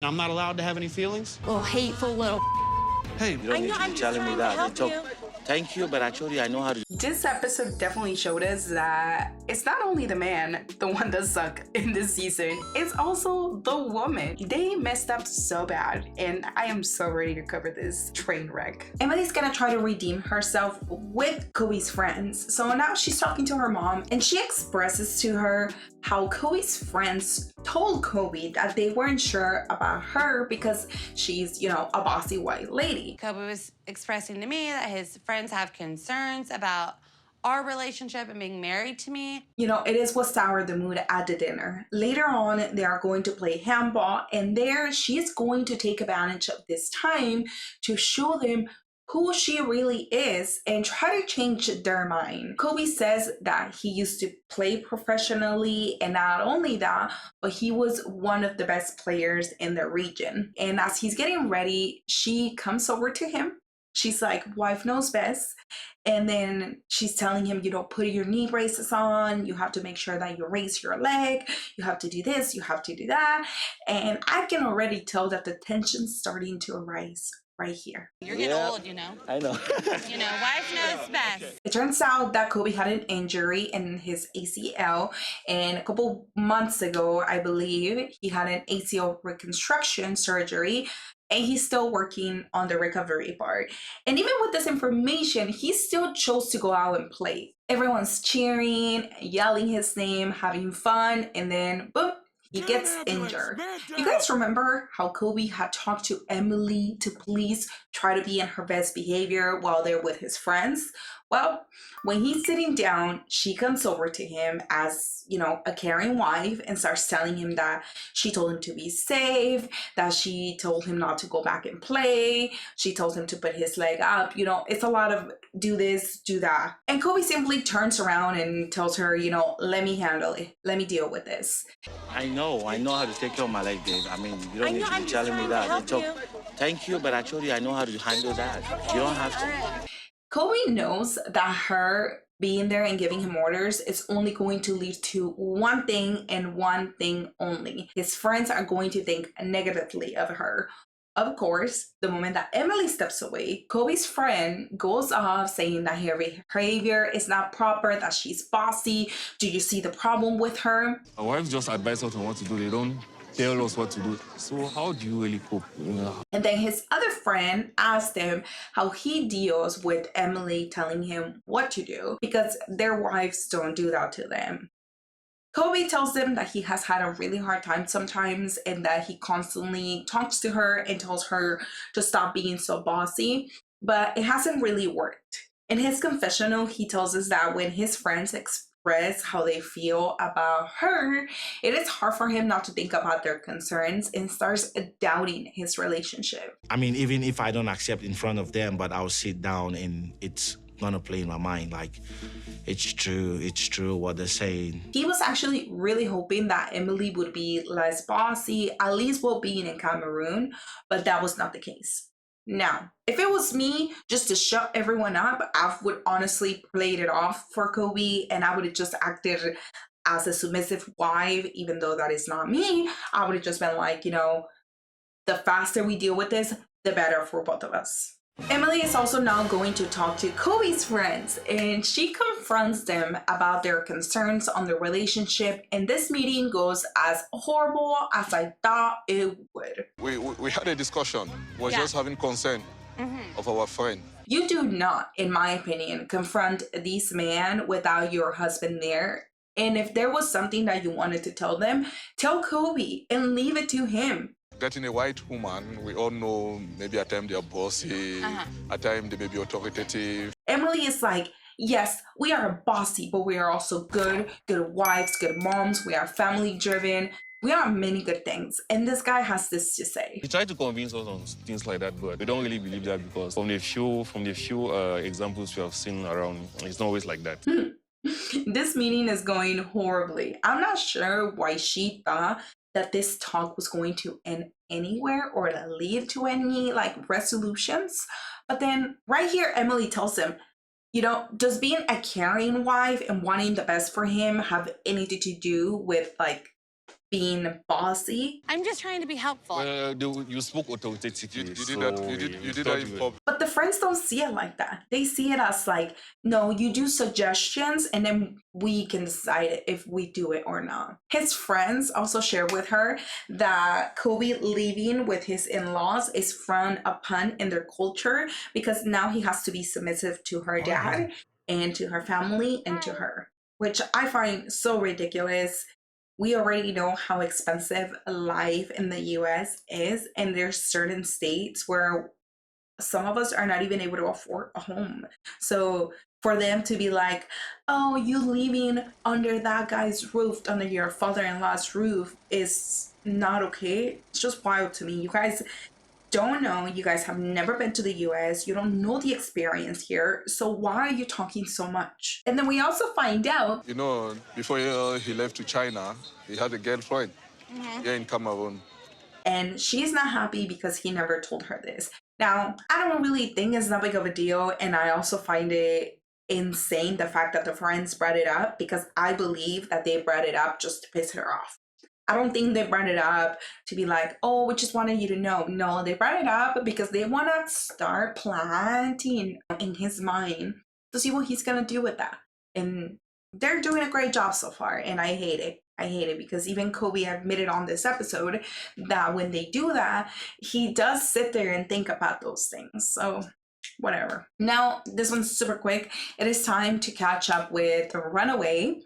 I'm not allowed to have any feelings? Little hateful little. Hey, You don't need to be telling me that. It's okay. Thank you, but actually I know how to. This episode definitely showed us that it's not only the man, the one that sucked in this season, it's also the woman. They messed up so bad, and I am so ready to cover this train wreck. Emily's gonna try to redeem herself with Kobe's friends. So now she's talking to her mom, and she expresses to her how Kobe's friends told Kobe that they weren't sure about her because she's, you know, a bossy white lady. Kobe was expressing to me that his friends have concerns about our relationship and being married to me. You know, it is what soured the mood at the dinner. Later on, they are going to play handball, and there she's going to take advantage of this time to show them who she really is and try to change their mind. Kobe says that he used to play professionally, and not only that, but he was one of the best players in the region. And as he's getting ready, she comes over to him. She's like, wife knows best. And then she's telling him, you know, put your knee braces on. You have to make sure that you raise your leg. You have to do this. You have to do that. And I can already tell that the tension's starting to arise right here. You're getting old, you know. I know. You know, wife knows best. It turns out that Kobe had an injury in his ACL, and a couple months ago, I believe, he had an ACL reconstruction surgery, and he's still working on the recovery part. And even with this information, he still chose to go out and play. Everyone's cheering, yelling his name, having fun, and then boom, he gets injured. You guys remember how Kobe had talked to Emily to please try to be in her best behavior while they're with his friends? Well, when he's sitting down, she comes over to him as, you know, a caring wife and starts telling him that she told him to be safe, that she told him not to go back and play. She told him to put his leg up. You know, it's a lot of do this, do that. And Kobe simply turns around and tells her, you know, let me handle it. Let me deal with this. I know how to take care of my leg, babe. I mean, you don't need to be telling me that. It's okay. Thank you, but actually I know how to handle that. You don't have to. Kobe knows that her being there and giving him orders is only going to lead to one thing and one thing only. His friends are going to think negatively of her. Of course, the moment that Emily steps away, Kobe's friend goes off saying that her behavior is not proper, that she's bossy. Do you see the problem with her? Our wives just advise us on what to do. They don't tell us what to do. So how do you really cope? And then his other friend asked him how he deals with Emily telling him what to do because their wives don't do that to them. Kobe tells them that he has had a really hard time sometimes and that he constantly talks to her and tells her to stop being so bossy, but it hasn't really worked. In his confessional, he tells us that when his friends express how they feel about her, it is hard for him not to think about their concerns and starts doubting his relationship. I mean, even if I don't accept in front of them, but I'll sit down and it's gonna play in my mind like, it's true what they're saying. He was actually really hoping that Emily would be less bossy, at least while being in Cameroon, but that was not the case. Now, if it was me, just to shut everyone up, I would honestly played it off for Kobe and I would have just acted as a submissive wife, even though that is not me. I would have just been like, you know, the faster we deal with this, the better for both of us. Emily is also now going to talk to Kobe's friends, and she confronts them about their concerns on the relationship, and this meeting goes as horrible as I thought it would. We had a discussion. We're just having concern of our friend. You do not, in my opinion, confront this man without your husband there. And if there was something that you wanted to tell them, tell Kobe and leave it to him. Getting a white woman, we all know maybe at times they are bossy, at times they may be authoritative. Emily is like, yes, we are bossy, but we are also good wives, good moms. We are family driven. We are many good things. And this guy has this to say. He tried to convince us on things like that, but we don't really believe that because from the few examples we have seen around, it's not always like that. This meeting is going horribly. I'm not sure why she thought that this talk was going to end anywhere or to lead to any like resolutions. But then right here, Emily tells him, you know, does being a caring wife and wanting the best for him have anything to do with like being bossy. I'm just trying to be helpful. You spoke authoritatively. You did that in public. But the friends don't see it like that. They see it as like, no, you do suggestions and then we can decide if we do it or not. His friends also share with her that Kobe leaving with his in-laws is frowned upon in their culture because now he has to be submissive to her dad and to her family and to her, which I find so ridiculous. We already know how expensive life in the US is, and there's certain states where some of us are not even able to afford a home. So for them to be like, oh, you living under that guy's roof, under your father-in-law's roof is not okay. It's just wild to me. You guys don't know. You guys have never been to the US. You don't know the experience here. So why are you talking so much? And then we also find out, You know, before he left to China, he had a girlfriend here in Cameroon. and she's not happy because he never told her this. Now, I don't really think it's that big of a deal, and I also find it insane the fact that the friends brought it up, because I believe that they brought it up just to piss her off. I don't think they brought it up to be like, oh, we just wanted you to know. No, they brought it up because they want to start planting in his mind to see what he's going to do with that. And they're doing a great job so far, and I hate it. I hate it because even Kobe admitted on this episode that when they do that, he does sit there and think about those things. So whatever. Now, this one's super quick. It is time to catch up with Runaway.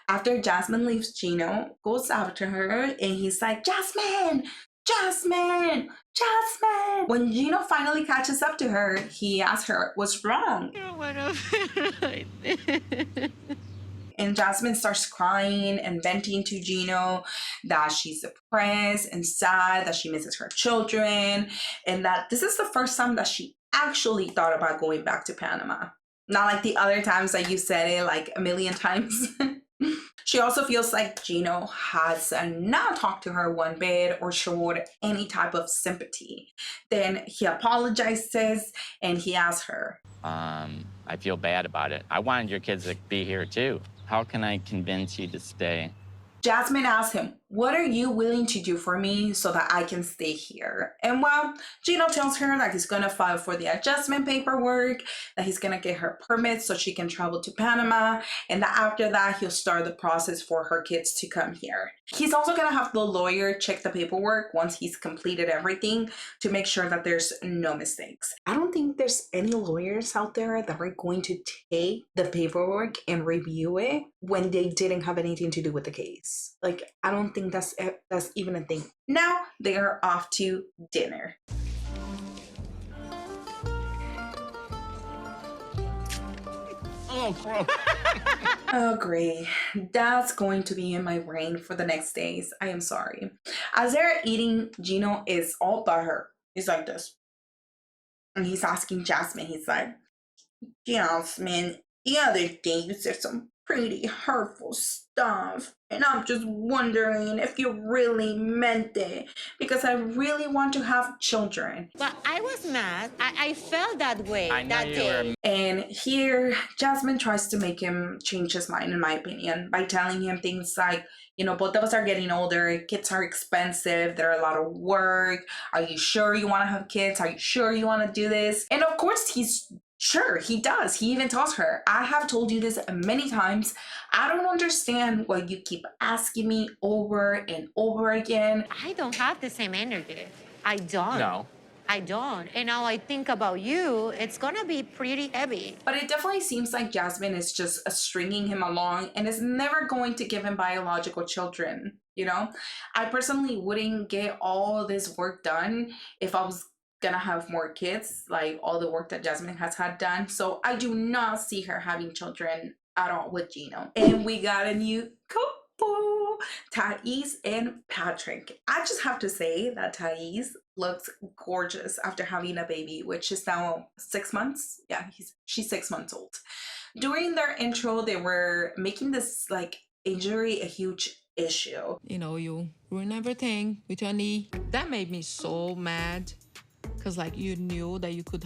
After Jasmine leaves, Gino goes after her and he's like, Jasmine, Jasmine, Jasmine. When Gino finally catches up to her, he asks her what's wrong. And Jasmine starts crying and venting to Gino that she's depressed and sad, that she misses her children, and that this is the first time that she actually thought about going back to Panama. Not like the other times that you said it like a million times. She also feels like Gino has not talked to her one bit or showed any type of sympathy. Then he apologizes and he asks her, I feel bad about it. I wanted your kids to be here too. How can I convince you to stay? Jasmine asks him, what are you willing to do for me so that I can stay here? And well, Gino tells her that he's gonna file for the adjustment paperwork, that he's gonna get her permits so she can travel to Panama, and that after that, he'll start the process for her kids to come here. He's also gonna have the lawyer check the paperwork once he's completed everything to make sure that there's no mistakes. I don't think there's any lawyers out there that are going to take the paperwork and review it when they didn't have anything to do with the case. Like, I don't think that's even a thing. Now they are off to dinner. Oh, great. That's going to be in my brain for the next days. I am sorry. As they're eating, Gino is all by her. He's like this. And he's asking Jasmine, he's like, Jasmine, the other day you said some pretty hurtful stuff, and I'm just wondering if you really meant it, because I really want to have children. But I was mad. I felt that way I know that you day. were. And here, Jasmine tries to make him change his mind, in my opinion, by telling him things like, you know, both of us are getting older, kids are expensive, they're a lot of work. Are you sure you want to have kids? Are you sure you want to do this? And of course, he's sure, he does. He even tells her, I have told you this many times. I don't understand why you keep asking me over and over again. I don't have the same energy. I don't. No. I don't. And now I think about you, it's gonna be pretty heavy. But it definitely seems like Jasmine is just stringing him along and is never going to give him biological children, you know? I personally wouldn't get all this work done if I was gonna have more kids, like all the work that Jasmine has had done. So I do not see her having children at all with Gino. And we got a new couple, Thais and Patrick. I just have to say that Thais looks gorgeous after having a baby, which is now 6 months. Yeah, she's 6 months old. During their intro, they were making this like injury a huge issue. You know, you ruin everything with your knee. That made me so mad. Because, like, you knew that you could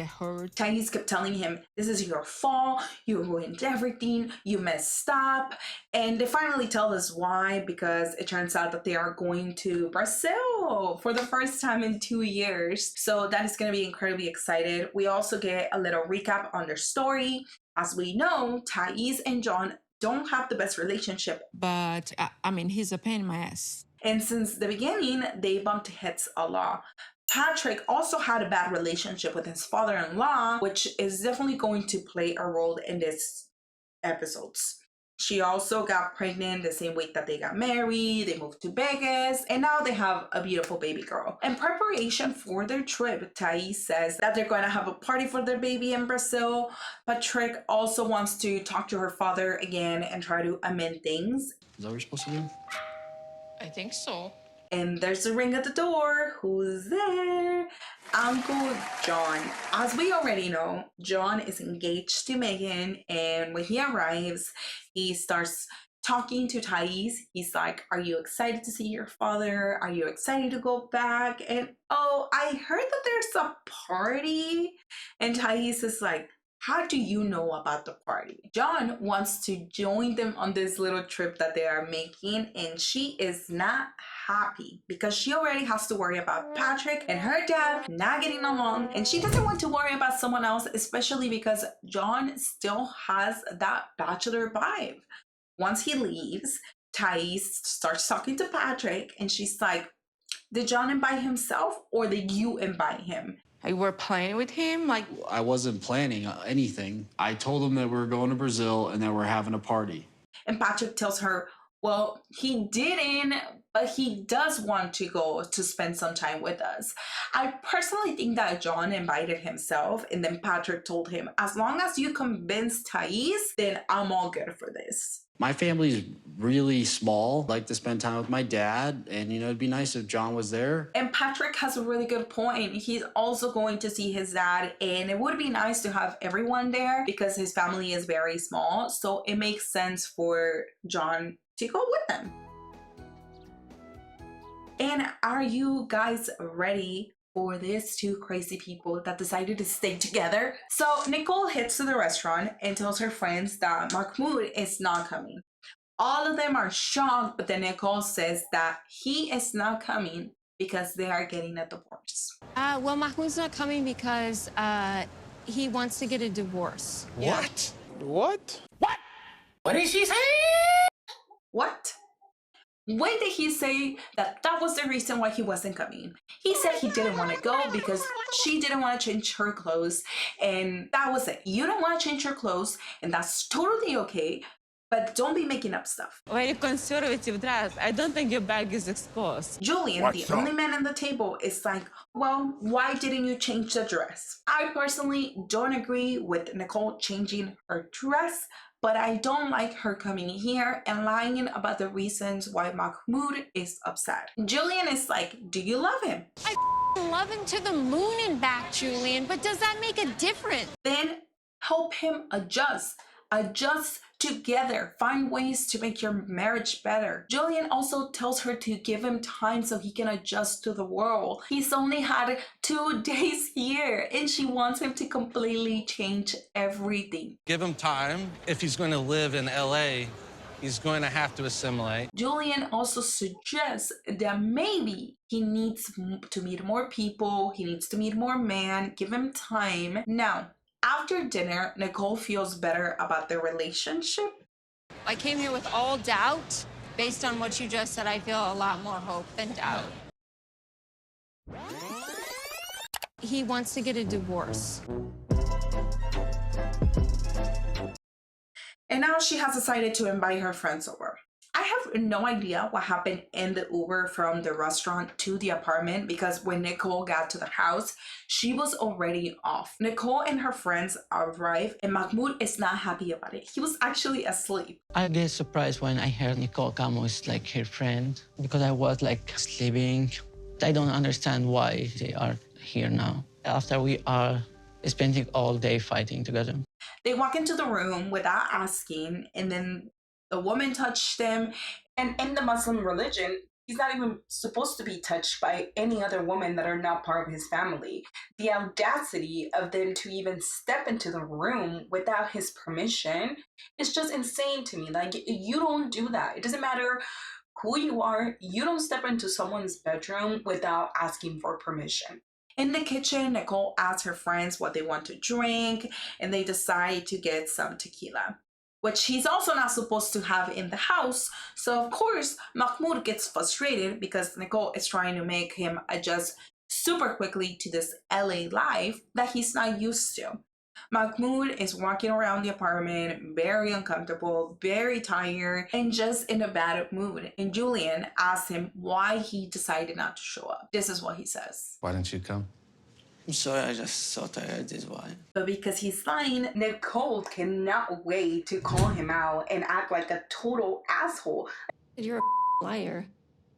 get hurt. Thais kept telling him, this is your fault, you ruined everything, you messed up. And they finally tell us why, because it turns out that they are going to Brazil for the first time in 2 years. So that is going to be incredibly excited. We also get a little recap on their story. As we know, Thais and John don't have the best relationship. But, I mean, he's a pain in my ass. And since the beginning, they bumped heads a lot. Patrick also had a bad relationship with his father-in-law, which is definitely going to play a role in this episodes. She also got pregnant the same week that they got married. They moved to Vegas, and now they have a beautiful baby girl. In preparation for their trip, Thais says that they're going to have a party for their baby in Brazil. Patrick also wants to talk to her father again and try to amend things. Is that what you're supposed to do? I think so. And there's a ring at the door. Who's there? Uncle John. As we already know, John is engaged to Megan, and when he arrives, he starts talking to Thais. He's like, are you excited to see your father? Are you excited to go back? And oh, I heard that there's a party. And Thais is like, how do you know about the party? John wants to join them on this little trip that they are making, and she is not happy because she already has to worry about Patrick and her dad not getting along, and she doesn't want to worry about someone else, especially because John still has that bachelor vibe. Once he leaves, Thais starts talking to Patrick, and she's like, did John invite himself or did you invite him? You were playing with him? Like, I wasn't planning anything. I told him that we were going to Brazil and that we're having a party. And Patrick tells her, well, he didn't, but he does want to go to spend some time with us. I personally think that John invited himself, and then Patrick told him, as long as you convince Thais, then I'm all good for this. My family's really small. I like to spend time with my dad, and it'd be nice if John was there. And Patrick has a really good point. He's also going to see his dad, and it would be nice to have everyone there because his family is very small. So it makes sense for John to go with them. And are you guys ready for these two crazy people that decided to stay together? So Nicole heads to the restaurant and tells her friends that Mahmoud is not coming. All of them are shocked, but then Nicole says that he is not coming because they are getting a divorce. Well, Mahmoud's not coming because he wants to get a divorce. What? What? What did she say? What? When did he say that that was the reason why he wasn't coming? He said he didn't want to go because she didn't want to change her clothes, and that was it. You don't want to change your clothes, and that's totally okay, but don't be making up stuff. very conservative dress. I don't think your bag is exposed. Julian, What's the up? only man at the table, is like, well, why didn't you change the dress? I personally don't agree with Nicole changing her dress, but I don't like her coming here and lying about the reasons why Mahmoud is upset. Julian is like, do you love him? I love him to the moon and back, Julian, but does that make a difference? Then help him adjust. Adjust together. Find ways to make your marriage better. Julian also tells her to give him time so he can adjust to the world. He's only had 2 days here, and she wants him to completely change everything. Give him time. If he's going to live in LA, he's going to have to assimilate. Julian also suggests that maybe he needs to meet more people, he needs to meet more men, give him time. Now, after dinner, Nicole feels better about their relationship. I came here with all doubt. Based on what you just said, I feel a lot more hope than doubt. He wants to get a divorce. And now she has decided to invite her friends over. I have no idea what happened in the Uber from the restaurant to the apartment because when Nicole got to the house, she was already off. Nicole and her friends arrive and Mahmoud is not happy about it. He was actually asleep. I get surprised when I heard Nicole come with like her friend because I was like sleeping. I don't understand why they are here now after we are spending all day fighting together. They walk into the room without asking, and then the woman touched them. And in the Muslim religion, He's not even supposed to be touched by any other woman that are not part of his family. The audacity of them to even step into the room without his permission is just insane to me. Like, you don't do that. It doesn't matter who you are. You don't step into someone's bedroom without asking for permission. In the kitchen, Nicole asks her friends what they want to drink, and they decide to get some tequila, which he's also not supposed to have in the house. So of course, Mahmoud gets frustrated because Nicole is trying to make him adjust super quickly to this LA life that he's not used to. Mahmoud is walking around the apartment, very uncomfortable, very tired, and just in a bad mood. And Julian asks him why he decided not to show up. This is what he says. Why didn't you come? I'm sorry, I just so tired, this is why. But because he's lying, Nicole cannot wait to call him out and act like a total asshole. You're a liar.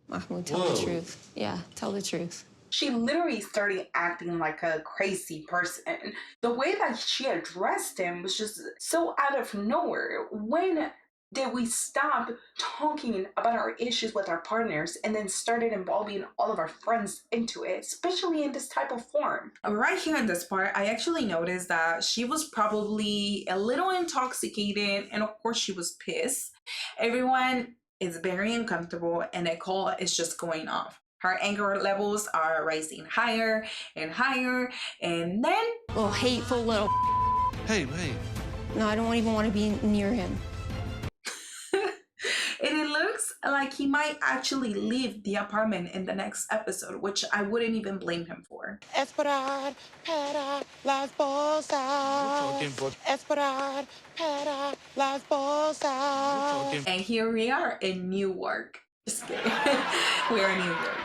Mahmoud, tell the truth. Yeah, tell the truth. She literally started acting like a crazy person. The way that she addressed him was just so out of nowhere. When did we stop talking about our issues with our partners and then started involving all of our friends into it, especially in this type of form? Right here in this part, I actually noticed that she was probably a little intoxicated, and of course she was pissed. Everyone is very uncomfortable, and Nicole is just going off. Her anger levels are rising higher and higher, and then... Oh, hateful little... Hey, wait. No, I don't even want to be near him. And it looks like he might actually leave the apartment in the next episode, which I wouldn't even blame him for. Esperar para las bolsas. Esperar para las bolsas. And here we are in Newark. Just kidding. We're in New York.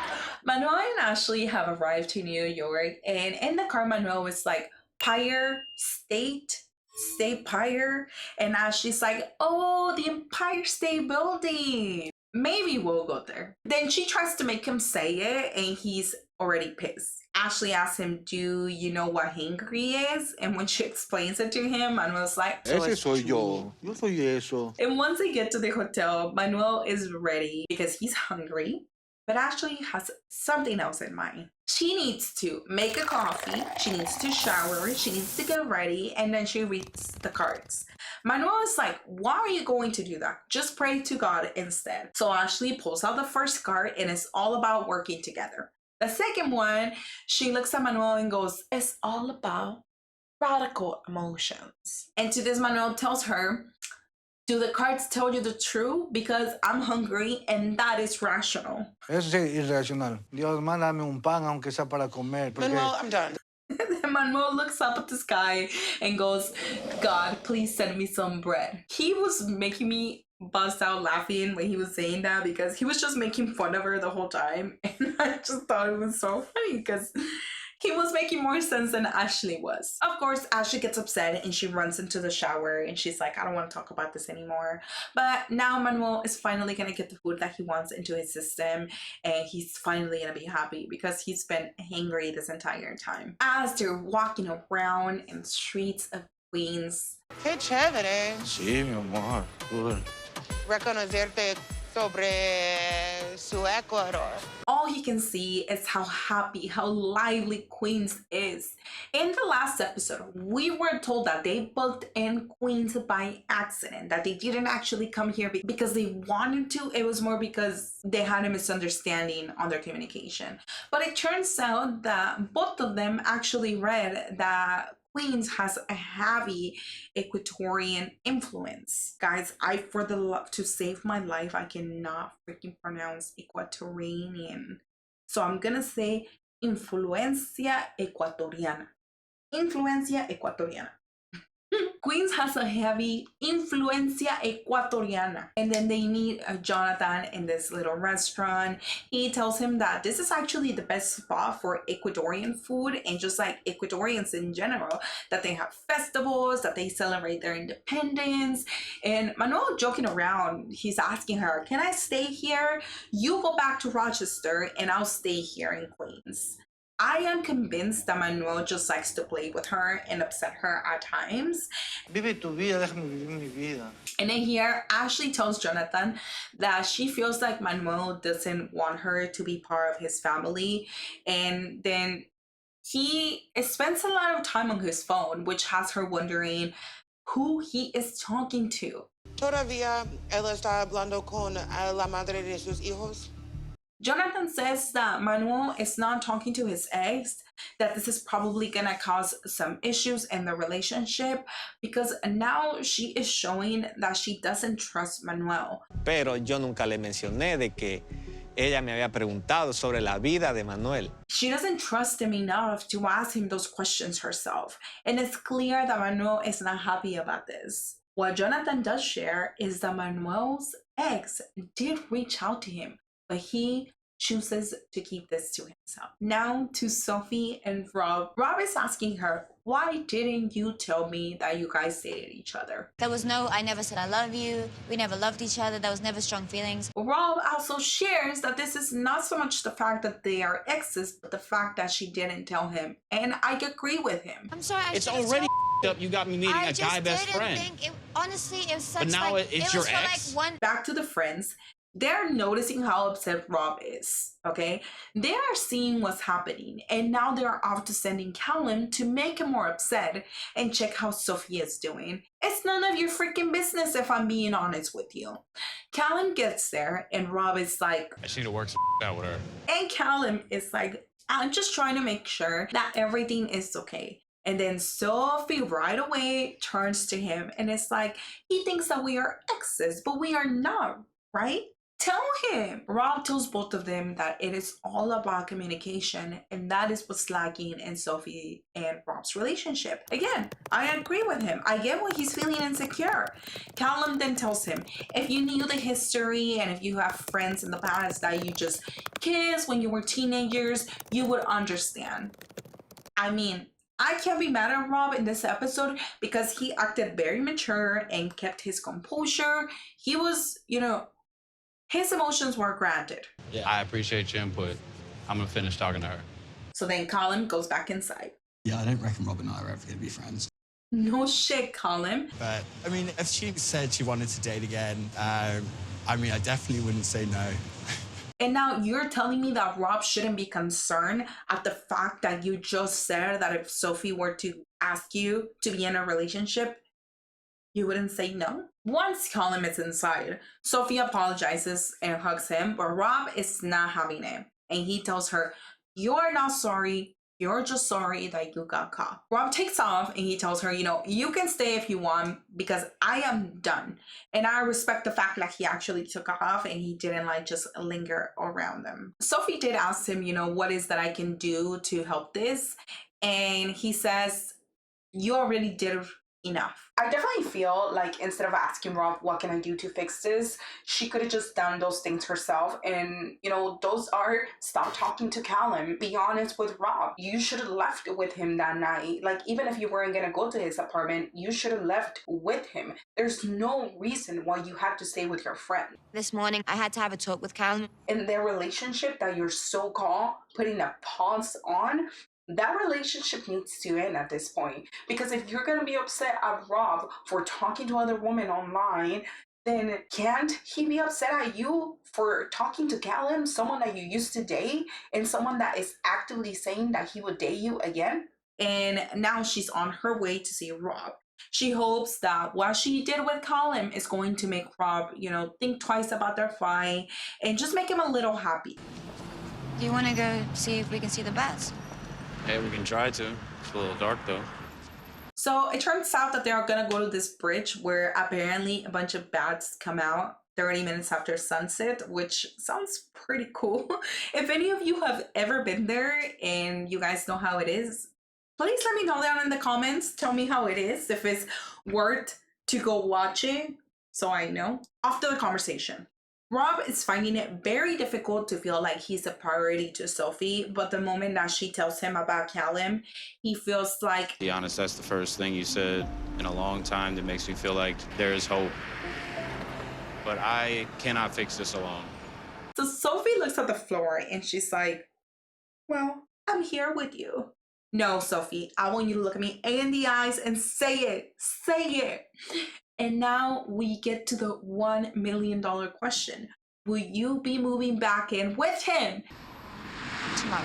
Manuel and Ashley have arrived to New York, and in the car, Manuel is like, Empire State Empire, and Ashley's like, oh, the Empire State Building. Maybe we'll go there. Then she tries to make him say it, and he's already pissed. Ashley asks him, do you know what hangry is? And when she explains it to him, Manuel's like, Ese soy yo. Yo soy eso. And once they get to the hotel, Manuel is ready because he's hungry. But Ashley has something else in mind. She needs to make a coffee, she needs to shower, she needs to get ready, and then she reads the cards. Manuel is like, why are you going to do that? Just pray to God instead. So Ashley pulls out the first card, and it's all about working together. The second one, she looks at Manuel and goes, it's all about radical emotions. And to this, Manuel tells her, do the cards tell you the truth? Because I'm hungry and that is rational. Eso es irracional. Dios, mándame un pan aunque sea para comer. Porque... Manuel, I'm done. Then Manuel looks up at the sky and goes, God, please send me some bread. He was making me bust out laughing when he was saying that because he was just making fun of her the whole time. And I just thought it was so funny because he was making more sense than Ashley was. Of course, Ashley gets upset and she runs into the shower and she's like, I don't want to talk about this anymore. But now Manuel is finally going to get the food that he wants into his system, and he's finally going to be happy because he's been hangry this entire time. As they're walking around in the streets of Queens. Qué chévere. Sí, mi amor. Good. Reconocerte sobre su Ecuador. All he can see is how happy, how lively Queens is. In the last episode, we were told that they booked in Queens by accident, that they didn't actually come here because they wanted to. It was more because they had a misunderstanding on their communication. But it turns out that both of them actually read that Queens has a heavy Ecuadorian influence. Guys, for the love to save my life, I cannot freaking pronounce Ecuadorian. So I'm gonna say influencia ecuatoriana. Influencia ecuatoriana. Queens has a heavy influencia ecuatoriana. And then they meet Jonathan in this little restaurant. He tells him that this is actually the best spot for Ecuadorian food, and just like Ecuadorians in general, that they have festivals, that they celebrate their independence. And Manuel, joking around, he's asking her, can I stay here? You go back to Rochester and I'll stay here in Queens. I am convinced that Manuel just likes to play with her and upset her at times. Vive tu vida, déjame vivir mi vida. And then here, Ashley tells Jonathan that she feels like Manuel doesn't want her to be part of his family. And then he spends a lot of time on his phone, which has her wondering who he is talking to. Todavía él está hablando con la madre de sus hijos. Jonathan says that Manuel is not talking to his ex, that this is probably gonna cause some issues in the relationship because now she is showing that she doesn't trust Manuel. Pero yo nunca le mencioné de que ella me había preguntado sobre la vida de Manuel. She doesn't trust him enough to ask him those questions herself, and it's clear that Manuel is not happy about this. What Jonathan does share is that Manuel's ex did reach out to him, but he chooses to keep this to himself. Now to Sophie and Rob. Rob is asking her, why didn't you tell me that you guys dated each other? There was no, I never said I love you. We never loved each other. There was never strong feelings. Rob also shares that this is not so much the fact that they are exes, but the fact that she didn't tell him. And I agree with him. I'm sorry, it's already up. You got me meeting a guy best friend. Honestly, it was such but now like, it's it your was ex? For like one. Back to the friends. They're noticing how upset Rob is, okay? They are seeing what's happening, and now they're off to sending Callum to make him more upset and check how Sophie is doing. It's none of your freaking business if I'm being honest with you. Callum gets there, and Rob is like, I should have worked out with her. and Callum is like, I'm just trying to make sure that everything is okay. And then Sophie right away turns to him and it's like, he thinks that we are exes, but we are not, right? Tell him. Rob tells both of them that it is all about communication, and that is what's lacking in Sophie and Rob's relationship. Again, I agree with him. I get why he's feeling insecure. Callum then tells him, if you knew the history and if you have friends in the past that you just kissed when you were teenagers, you would understand. I mean, I can't be mad at Rob in this episode because he acted very mature and kept his composure. He was, his emotions were granted. Yeah. I appreciate your input. I'm gonna finish talking to her. So then Colin goes back inside. Yeah, I don't reckon Rob and I are ever gonna be friends. No shit, Colin. But, I mean, if she said she wanted to date again, I definitely wouldn't say no. And now you're telling me that Rob shouldn't be concerned at the fact that you just said that if Sophie were to ask you to be in a relationship, you wouldn't say no? Once Colin is inside, Sophie apologizes and hugs him, but Rob is not having it. And he tells her, you're not sorry. You're just sorry that you got caught. Rob takes off and he tells her, you can stay if you want because I am done. And I respect the fact that he actually took off and he didn't just linger around them. Sophie did ask him, what is that I can do to help this? And he says, you already did enough. I definitely feel like instead of asking Rob, what can I do to fix this? She could have just done those things herself. And, those are stop talking to Callum. Be honest with Rob. You should have left with him that night. Even if you weren't going to go to his apartment, you should have left with him. There's no reason why you had to stay with your friend. This morning, I had to have a talk with Callum. In their relationship that you're so-called putting a pause on, that relationship needs to end at this point. Because if you're going to be upset at Rob for talking to other women online, then can't he be upset at you for talking to Callum, someone that you used to date, and someone that is actively saying that he would date you again? And now she's on her way to see Rob. She hopes that what she did with Callum is going to make Rob, think twice about their fight and just make him a little happy. Do you want to go see if we can see the bats? Hey, we can try to. It's a little dark, though. So it turns out that they're gonna go to this bridge where apparently a bunch of bats come out 30 minutes after sunset, which sounds pretty cool. If any of you have ever been there and you guys know how it is, please let me know down in the comments. Tell me how it is, if it's worth to go watch it, so I know. After the conversation, Rob is finding it very difficult to feel like he's a priority to Sophie, but the moment that she tells him about Callum, he feels like... To be honest, that's the first thing you said in a long time that makes me feel like there is hope. But I cannot fix this alone. So Sophie looks at the floor and she's like, well, I'm here with you. No, Sophie, I want you to look at me in the eyes and say it. Say it. And now we get to the $1 million question. Will you be moving back in with him? Tomorrow.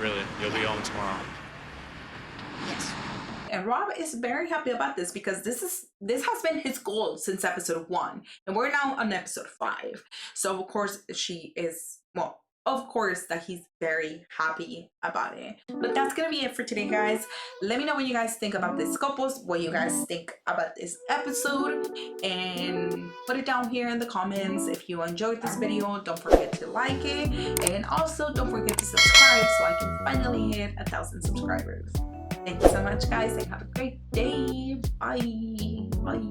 Really? You'll be home tomorrow? Yes. And Rob is very happy about this because this has been his goal since episode 1. And we're now on episode 5. So of course she is, well, of course that he's very happy about it. But that's gonna be it for today, guys. Let me know what you guys think about this couples, what you guys think about this episode, and put it down here in the comments. If you enjoyed this video, don't forget to like it, and also don't forget to subscribe so I can finally hit 1,000 subscribers. Thank you so much, guys, and have a great day. Bye. Bye.